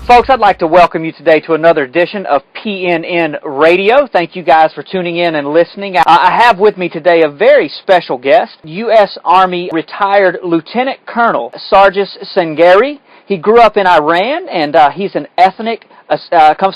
Folks, I'd like to welcome you today to another edition of PNN Radio. Thank you guys for tuning in and listening. I have with me today a very special guest, U.S. Army retired Lieutenant Colonel Sargis Sangari. He grew up in Iran, and he's comes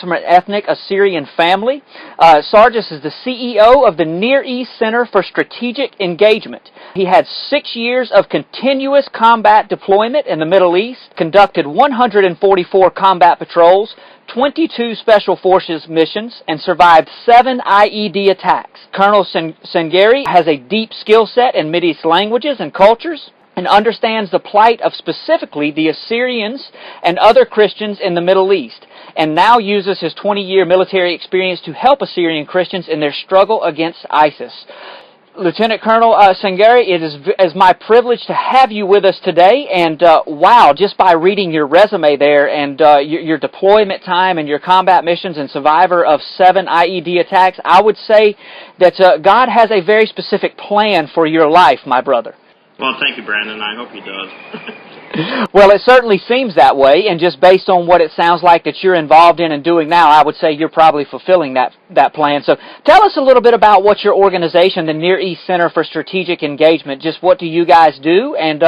from an ethnic Assyrian family. Sargis is the CEO of the Near East Center for Strategic Engagement. He had 6 years of continuous combat deployment in the Middle East, conducted 144 combat patrols, 22 Special Forces missions, and survived 7 IED attacks. Colonel Sangari has a deep skill set in Mideast languages and cultures, and understands the plight of specifically the Assyrians and other Christians in the Middle East, and now uses his 20-year military experience to help Assyrian Christians in their struggle against ISIS. Lieutenant Colonel Sangari, it is my privilege to have you with us today, and wow, just by reading your resume there and your deployment time and your combat missions and survivor of 7 IED attacks, I would say that God has a very specific plan for your life, my brother. Well, thank you, Brandon. I hope he does. Well, it certainly seems that way, and just based on what it sounds like that you're involved in and doing now, I would say you're probably fulfilling that plan. So tell us a little bit about what your organization, the Near East Center for Strategic Engagement, just what do you guys do, and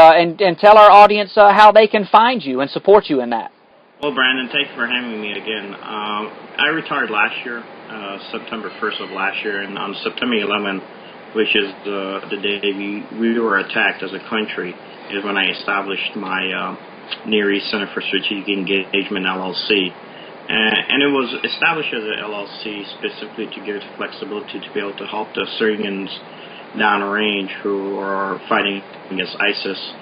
tell our audience how they can find you and support you in that. Well, Brandon, thank you for having me again. I retired last year, September 1st of last year, and on September 11th, which is the day we were attacked as a country, is when I established my Near East Center for Strategic Engagement, LLC. And it was established as an LLC specifically to give it flexibility to be able to help the Assyrians downrange who are fighting against ISIS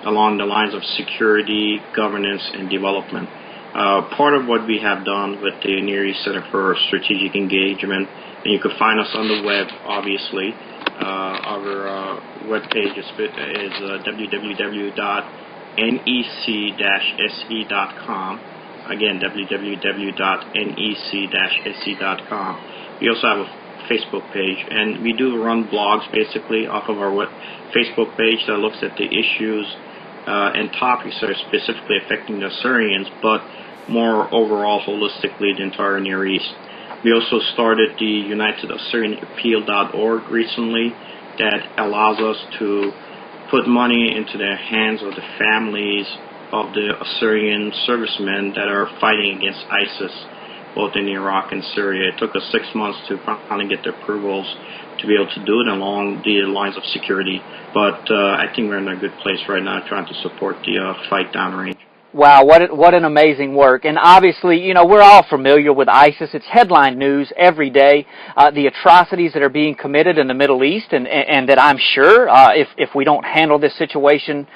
along the lines of security, governance, and development. Part of what we have done with the Near East Center for Strategic Engagement, and you can find us on the web, obviously. Our webpage is www.nec-se.com. Again, www.nec-se.com. We also have a Facebook page, and we do run blogs basically off of our Facebook page that looks at the issues and topics that are specifically affecting the Assyrians, but more overall holistically the entire Near East. We also started the UnitedAssyrianAppeal.org recently that allows us to put money into the hands of the families of the Assyrian servicemen that are fighting against ISIS, both in Iraq and Syria. It took us 6 months to finally get the approvals to be able to do it along the lines of security. But I think we're in a good place right now trying to support the fight downrange. Wow, what an amazing work. And obviously, you know, we're all familiar with ISIS. It's headline news every day, the atrocities that are being committed in the Middle East, and that I'm sure, if we don't handle this situation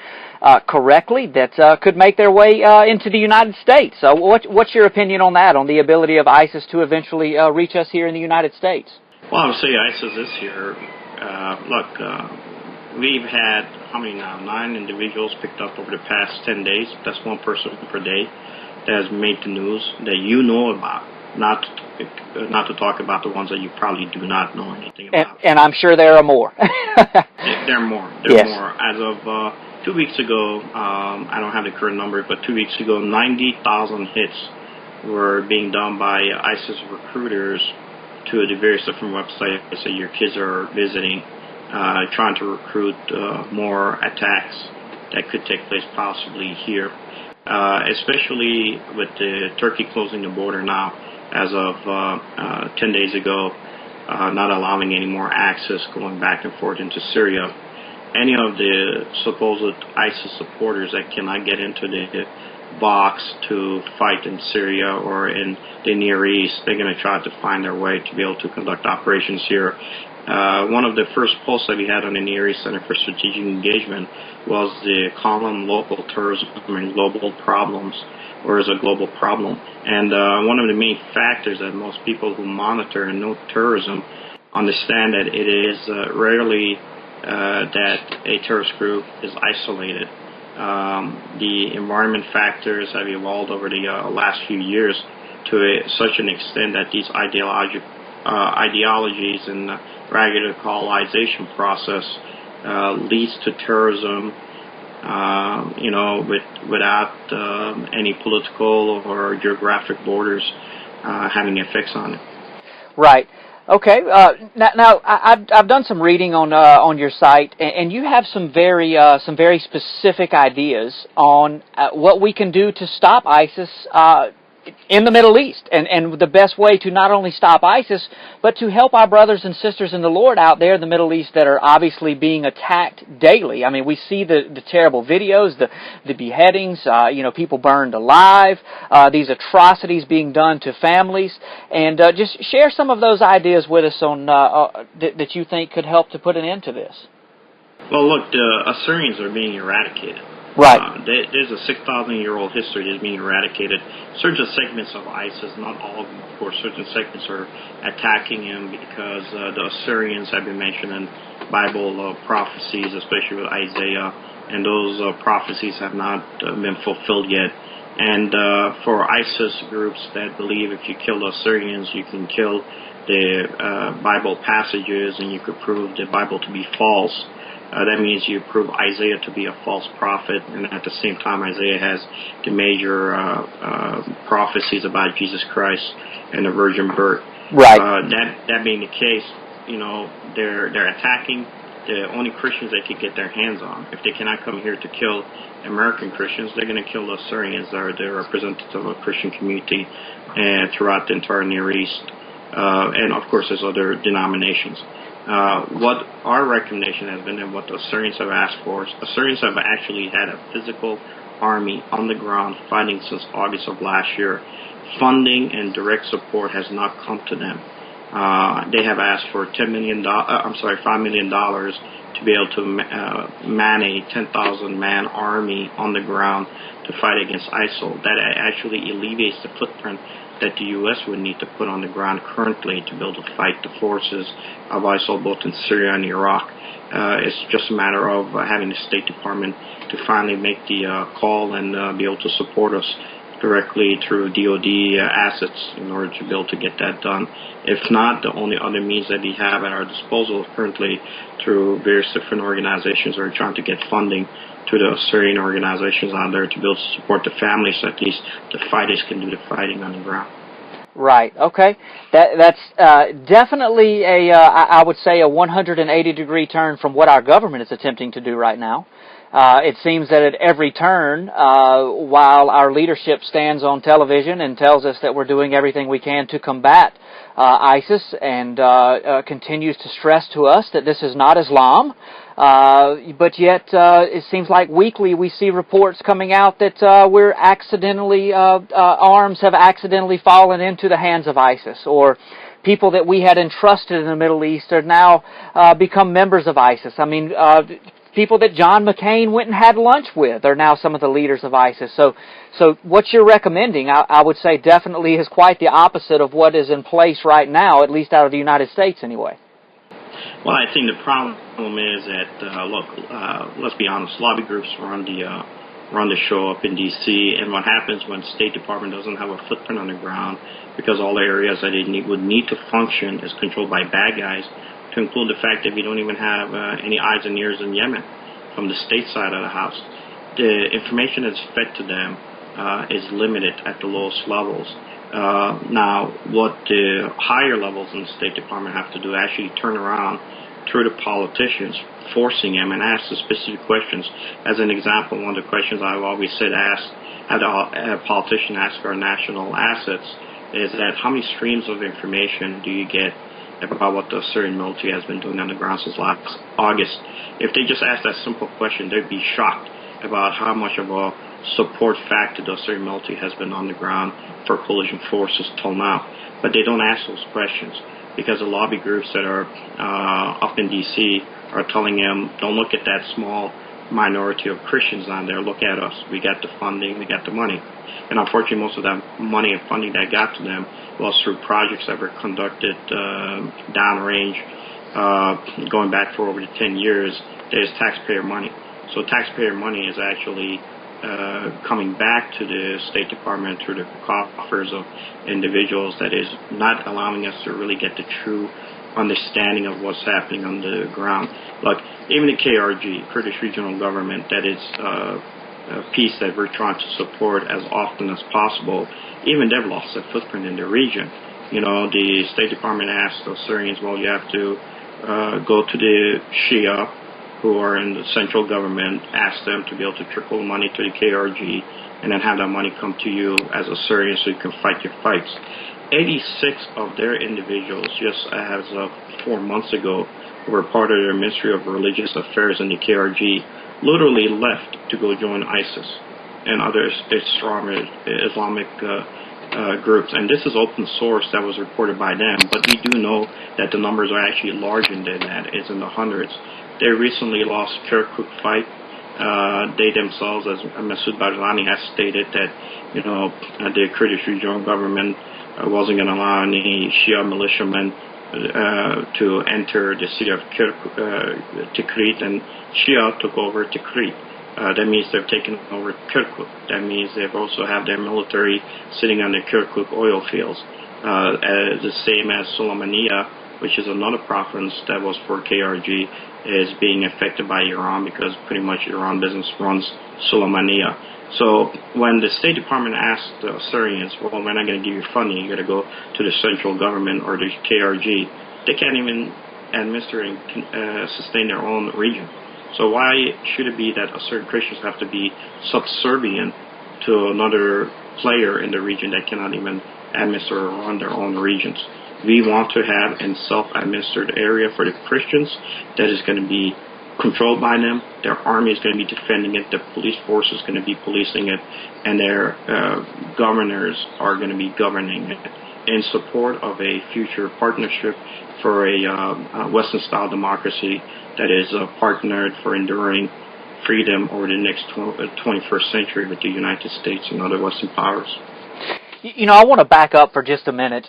correctly, that could make their way into the United States. So what's your opinion on that, on the ability of ISIS to eventually reach us here in the United States? Well, I would say ISIS is here. We've had, how many now, 9 individuals picked up over the past 10 days. That's one person per day that has made the news that you know about, not to talk about the ones that you probably do not know anything about. And I'm sure there are more. There are more. Yes. More. As of 2 weeks ago, I don't have the current number, but 2 weeks ago, 90,000 hits were being done by ISIS recruiters to the various different websites that your kids are visiting, trying to recruit more attacks that could take place possibly here, especially with Turkey closing the border now as of 10 days ago, not allowing any more access going back and forth into Syria. Any of the supposed ISIS supporters that cannot get into the box to fight in Syria or in the Near East, they're going to try to find their way to be able to conduct operations here. One of the first posts that we had on the Near East Center for Strategic Engagement was the column Local Terrorism and Global Problems, or is a global problem. And one of the main factors that most people who monitor and know terrorism understand that it is rarely that a terrorist group is isolated. The environment factors have evolved over the last few years to such an extent that these ideologies and radicalization process leads to terrorism without any political or geographic borders having effects on it. Right. Okay. Now I've done some reading on your site, and you have some very specific ideas on what we can do to stop ISIS in the Middle East, and the best way to not only stop ISIS, but to help our brothers and sisters in the Lord out there in the Middle East that are obviously being attacked daily. I mean, we see the terrible videos, the beheadings, people burned alive, these atrocities being done to families, and just share some of those ideas with us on that you think could help to put an end to this. Well, look, the Assyrians are being eradicated. Right. There's a 6,000-year-old history that's being eradicated. Certain segments of ISIS, not all of them, of course, certain segments are attacking him because the Assyrians have been mentioned in Bible prophecies, especially with Isaiah, and those prophecies have not been fulfilled yet. And for ISIS groups that believe if you kill the Assyrians, you can kill the Bible passages and you could prove the Bible to be false. That means you prove Isaiah to be a false prophet, and at the same time Isaiah has the major prophecies about Jesus Christ and the virgin birth. Right. That being the case, they're attacking the only Christians they could get their hands on. If they cannot come here to kill American Christians, they're going to kill the Assyrians, that are the representatives of a Christian community throughout the entire Near East. And of course there's other denominations. What our recommendation has been and what the Assyrians have asked for, Assyrians have actually had a physical army on the ground fighting since August of last year. Funding and direct support has not come to them. They have asked for $5 million to be able to man a 10,000-man army on the ground to fight against ISIL. That actually alleviates the footprint that the U.S. would need to put on the ground currently to be able to fight the forces of ISIL both in Syria and Iraq. It's just a matter of having the State Department to finally make the call and be able to support us directly through DoD assets in order to be able to get that done. If not, the only other means that we have at our disposal currently through various different organizations are trying to get funding to the Assyrian organizations out there to be able to support the families so at least the fighters can do the fighting on the ground. Right. Okay. That's definitely I would say a 180-degree turn from what our government is attempting to do right now. It seems that at every turn, while our leadership stands on television and tells us that we're doing everything we can to combat ISIS and continues to stress to us that this is not Islam, but yet it seems like weekly we see reports coming out that we're accidentally, arms have accidentally fallen into the hands of ISIS, or people that we had entrusted in the Middle East are now become members of ISIS. I mean, people that John McCain went and had lunch with are now some of the leaders of ISIS. So what you're recommending, I would say, definitely is quite the opposite of what is in place right now, at least out of the United States anyway. Well, I think the problem is that, let's be honest, lobby groups run the show up in D.C., and what happens when the State Department doesn't have a footprint on the ground because all the areas that it would need to function is controlled by bad guys, to include the fact that we don't even have any eyes and ears in Yemen from the state side of the house. The information that's fed to them is limited at the lowest levels. Now, what the higher levels in the State Department have to do is actually turn around through the politicians, forcing them and ask the specific questions. As an example, one of the questions I've always said have a politician ask our national assets is that how many streams of information do you get about what the Assyrian military has been doing on the ground since last August? If they just asked that simple question, they'd be shocked about how much of a support factor the Assyrian military has been on the ground for coalition forces till now. But they don't ask those questions because the lobby groups that are up in D.C. are telling them, don't look at that small minority of Christians on there, look at us. We got the funding, we got the money. And unfortunately, most of that money and funding that got to them was through projects that were conducted downrange, going back for over 10 years. There's taxpayer money. So taxpayer money is actually coming back to the State Department through the coffers of individuals that is not allowing us to really get the true understanding of what's happening on the ground. Like even the KRG, Kurdish Regional Government, that is a piece that we're trying to support as often as possible, even they've lost their footprint in the region. You know, the State Department asked the Syrians, well, you have to go to the Shia who are in the central government, ask them to be able to trickle money to the KRG, and then have that money come to you as a Syrian so you can fight your fights. 86 of their individuals, just as of 4 months ago, who were part of their Ministry of Religious Affairs in the KRG, literally left to go join ISIS and other Islamic groups. And this is open source that was reported by them, but we do know that the numbers are actually larger than that. It's in the hundreds. They recently lost Kirkuk fight. They themselves, as Masoud Barzani has stated, that the Kurdish regional government wasn't going to allow any Shia militiamen to enter the city of Tikrit, and Shia took over Tikrit. That means they've taken over Kirkuk. That means they've also have their military sitting on the Kirkuk oil fields. The same as Sulaymaniyah, which is another province that was for KRG, is being affected by Iran because pretty much Iran business runs Sulaymaniyah. So when the State Department asked the Assyrians, well, we're not going to give you funding, you got to go to the central government or the KRG, they can't even administer and sustain their own region. So why should it be that Assyrian Christians have to be subservient to another player in the region that cannot even administer or run their own regions? We want to have a self-administered area for the Christians that is going to be controlled by them. Their army is going to be defending it. The police force is going to be policing it. And their governors are going to be governing it in support of a future partnership for a Western-style democracy that is partnered for enduring freedom over the next 21st century with the United States and other Western powers. I want to back up for just a minute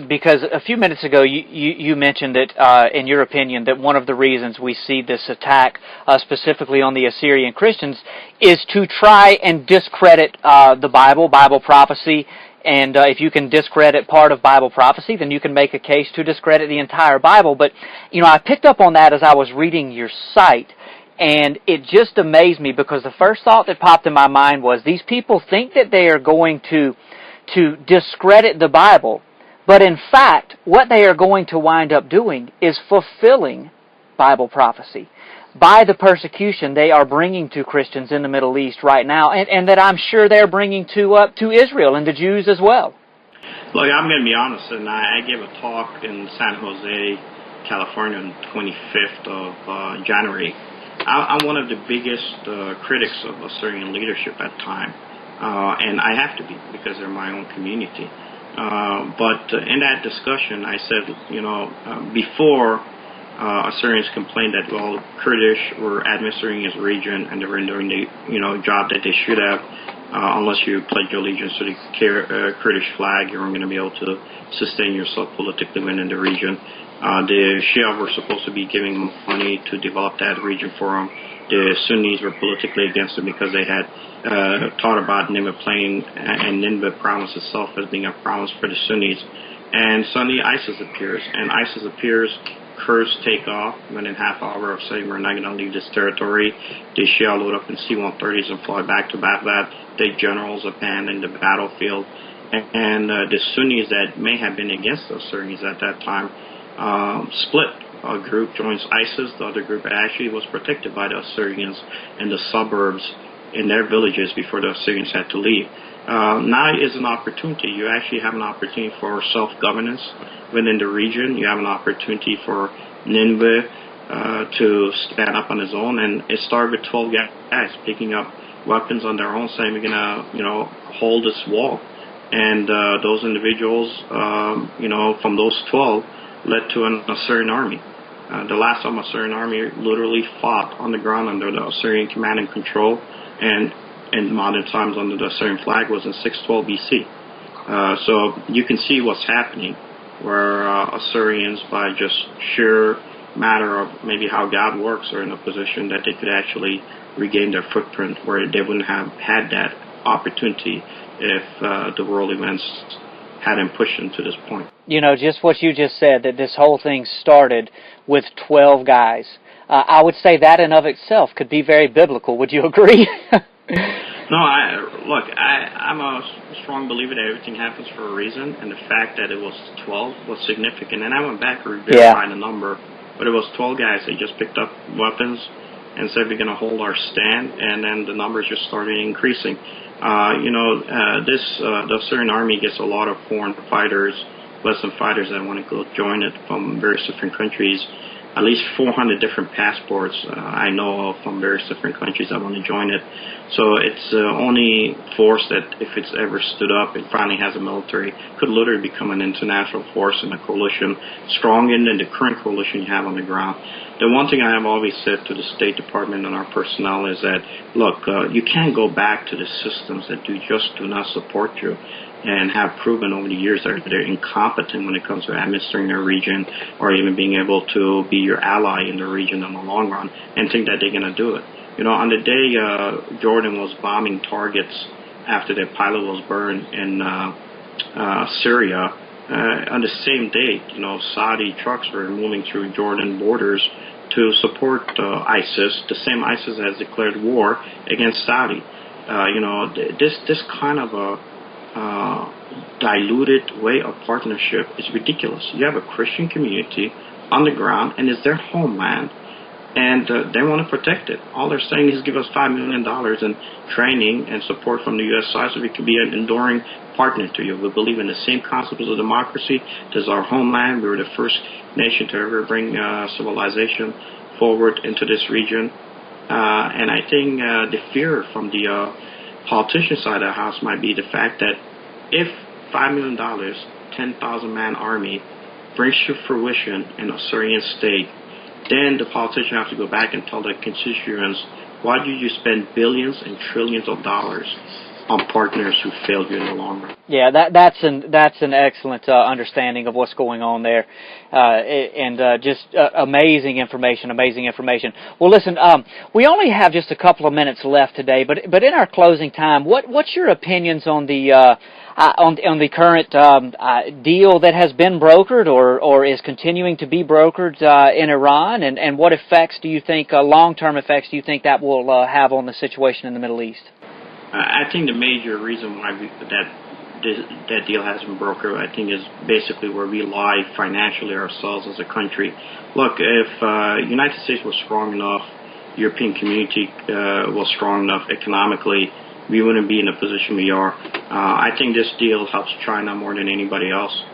because a few minutes ago you mentioned that, in your opinion, that one of the reasons we see this attack specifically on the Assyrian Christians is to try and discredit the Bible prophecy. And if you can discredit part of Bible prophecy, then you can make a case to discredit the entire Bible. But, I picked up on that as I was reading your site. And it just amazed me because the first thought that popped in my mind was these people think that they are going to discredit the Bible, but in fact, what they are going to wind up doing is fulfilling Bible prophecy by the persecution they are bringing to Christians in the Middle East right now, and that I'm sure they're bringing to Israel and the Jews as well. Look, I'm going to be honest, and I gave a talk in San Jose, California on the 25th of January. I'm one of the biggest critics of Assyrian leadership at the time. And I have to be because they're my own community. But in that discussion, I said, before Assyrians complained that, well, Kurdish were administering his region and they were doing the, job that they should have. Unless you pledge your allegiance to the Kurdish flag, you weren't going to be able to sustain yourself politically within the region. The Shia were supposed to be giving money to develop that region for them. The Sunnis were politically against it because they had thought about Nineveh Plain and Nineveh province itself as being a province for the Sunnis. And suddenly ISIS appears. And ISIS appears, Kurds take off within half hour of saying we're not going to leave this territory. The Shia load up in C-130s and fly back to Baghdad. The generals abandon the battlefield. And the Sunnis that may have been against the Assyrians at that time split. A group joins ISIS. The other group actually was protected by the Assyrians in the suburbs in their villages before the Assyrians had to leave. Now is an opportunity. You actually have an opportunity for self-governance within the region. You have an opportunity for Nineveh to stand up on its own. And it started with 12 guys picking up weapons on their own, saying we're going to, hold this wall. And those individuals, from those 12, led to an Assyrian army. The last time Assyrian army literally fought on the ground under the Assyrian command and control, and in modern times under the Assyrian flag was in 612 BC. So you can see what's happening, where Assyrians, by just sheer matter of maybe how God works, are in a position that they could actually regain their footprint, where they wouldn't have had that opportunity if the world events had him pushed into this point. You know, just what you just said, that this whole thing started with 12 guys. I would say that in of itself could be very biblical. Would you agree? No, I'm a strong believer that everything happens for a reason, and the fact that it was 12 was significant. And I went back and verified the number, but it was 12 guys. They just picked up weapons and said we're going to hold our stand, and then the numbers just started increasing. The Assyrian army gets a lot of foreign fighters, Western fighters that want to go join it from various different countries. At least 400 different passports I know of from various different countries that want to join it. So it's the only force that, if it's ever stood up and finally has a military, could literally become an international force in a coalition stronger than the current coalition you have on the ground. The one thing I have always said to the State Department and our personnel is that, look, you can't go back to the systems that do not support you and have proven over the years that they're incompetent when it comes to administering their region or even being able to be your ally in the region in the long run and think that they're going to do it. You know, on the day Jordan was bombing targets after their pilot was burned in Syria, on the same date, Saudi trucks were moving through Jordan borders to support ISIS, the same ISIS that has declared war against Saudi. This kind of a diluted way of partnership is ridiculous. You have a Christian community on the ground, and it's their homeland, and they want to protect it. All they're saying is give us $5 million in training and support from the U.S. side so we can be an enduring partner to you. We believe in the same concepts of democracy. This is our homeland. We were the first nation to ever bring civilization forward into this region. And I think the fear from the politician side of the house might be the fact that if $5 million, 10,000-man army brings to fruition in a Syrian state, then the politician has to go back and tell their constituents, why did you spend billions and trillions of dollars on partners who failed you in the long run? Yeah, that's an excellent understanding of what's going on there, and just amazing information. Well, listen, we only have just a couple of minutes left today, but in our closing time, what's your opinions on the on the current deal that has been brokered or is continuing to be brokered in Iran, and what effects do you think, long-term effects, do you think that will have on the situation in the Middle East? I think the major reason why that deal has been brokered, I think, is basically where we lie financially ourselves as a country. Look, if United States was strong enough, European community was strong enough economically, we wouldn't be in the position we are. I think this deal helps China more than anybody else.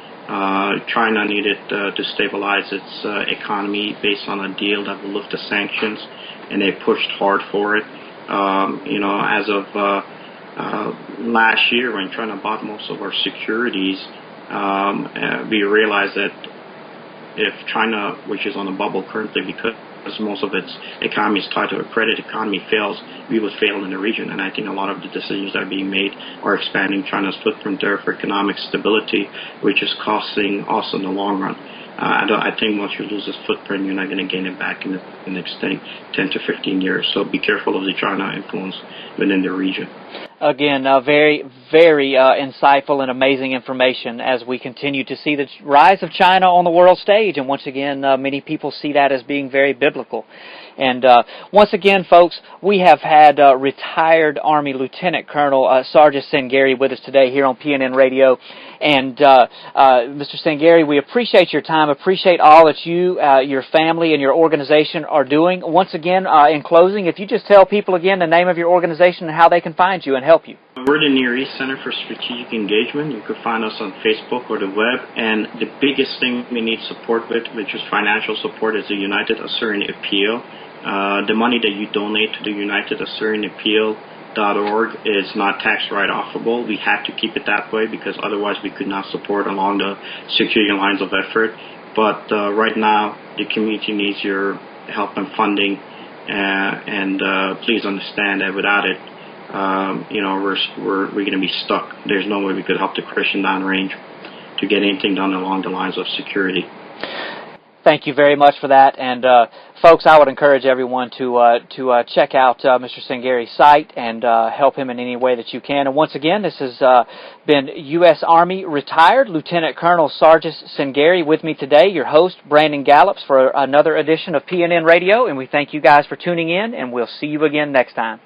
China needed to stabilize its economy based on a deal that would lift the sanctions, and they pushed hard for it. As of last year, when China bought most of our securities, we realized that if China, which is on a bubble currently because most of its economy is tied to a credit economy, fails, we would fail in the region. And I think a lot of the decisions that are being made are expanding China's footprint there for economic stability, which is costing us in the long run. I think once you lose this footprint, you're not going to gain it back in the next 10 to 15 years. So be careful of the China influence within the region. Again, very, very insightful and amazing information as we continue to see the rise of China on the world stage. And once again, many people see that as being very biblical. And once again, folks, we have had retired Army Lieutenant Colonel Sargis Sangari with us today here on PNN Radio. And Mr. Sangari, we appreciate your time, appreciate all that you, your family, and your organization are doing. Once again, in closing, if you just tell people again the name of your organization and how they can find you and help you. We're the Near East Center for Strategic Engagement. You can find us on Facebook or the web. And the biggest thing we need support with, which is financial support, is the United Assyrian Appeal. The money that you donate to the United Assyrian Appeal.org is not tax write-offable. We have to keep it that way because otherwise we could not support along the security lines of effort. But right now, the community needs your help and funding, and please understand that without it, we're going to be stuck. There's no way we could help the Christian downrange to get anything done along the lines of security. Thank you very much for that. And folks, I would encourage everyone to check out Mr. Sangari's site and help him in any way that you can. And once again, this has been U.S. Army retired Lieutenant Colonel Sargis Sangari with me today, your host, Brandon Gallups, for another edition of PNN Radio. And we thank you guys for tuning in, and we'll see you again next time.